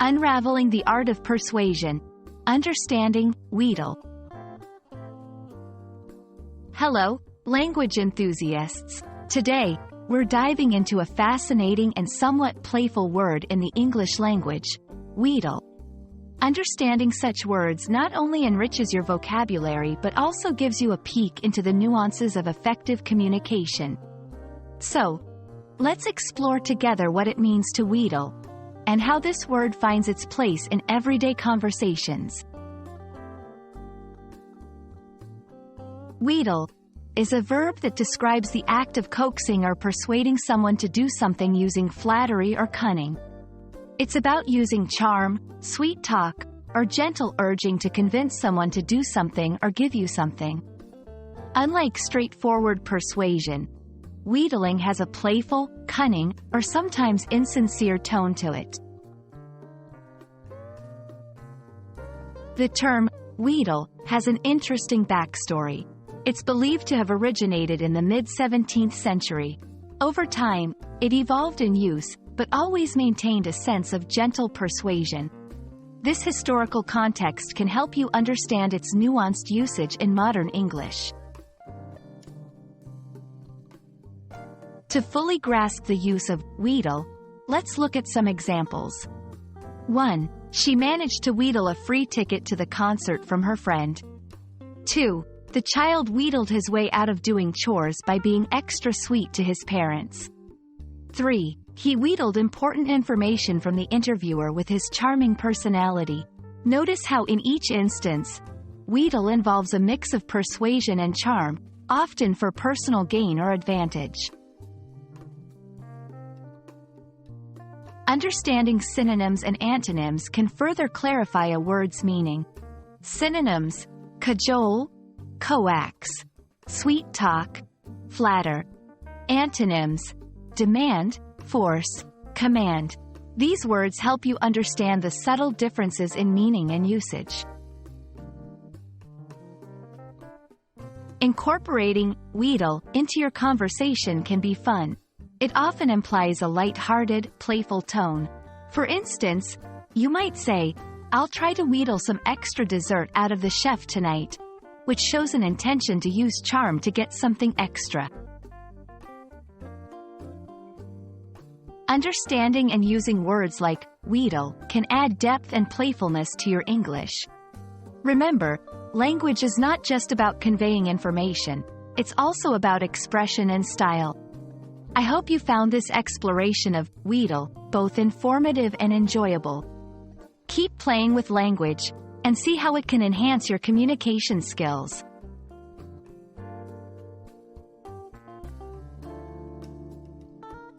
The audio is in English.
Unraveling the Art of Persuasion. Understanding Wheedle. Hello, language enthusiasts. Today, we're diving into a fascinating and somewhat playful word in the English language, Wheedle. Understanding such words not only enriches your vocabulary but also gives you a peek into the nuances of effective communication. So, let's explore together what it means to wheedle, and how this word finds its place in everyday conversations. Wheedle is a verb that describes the act of coaxing or persuading someone to do something using flattery or cunning. It's about using charm, sweet talk, or gentle urging to convince someone to do something or give you something. Unlike straightforward persuasion, wheedling has a playful, cunning, or sometimes insincere tone to it. The term wheedle has an interesting backstory. It's believed to have originated in the mid-17th century. Over time, it evolved in use, but always maintained a sense of gentle persuasion. This historical context can help you understand its nuanced usage in modern English. To fully grasp the use of wheedle, let's look at some examples. 1. She managed to wheedle a free ticket to the concert from her friend. 2. The child wheedled his way out of doing chores by being extra sweet to his parents. 3. He wheedled important information from the interviewer with his charming personality. Notice how in each instance, wheedle involves a mix of persuasion and charm, often for personal gain or advantage. Understanding synonyms and antonyms can further clarify a word's meaning. Synonyms: cajole, coax, sweet talk, flatter. Antonyms: demand, force, command. These words help you understand the subtle differences in meaning and usage. Incorporating wheedle into your conversation can be fun. It often implies a light-hearted, playful tone. For instance, you might say, "I'll try to wheedle some extra dessert out of the chef tonight," which shows an intention to use charm to get something extra. Understanding and using words like wheedle can add depth and playfulness to your English. Remember, language is not just about conveying information, it's also about expression and style. I hope you found this exploration of wheedle both informative and enjoyable. Keep playing with language, and see how it can enhance your communication skills.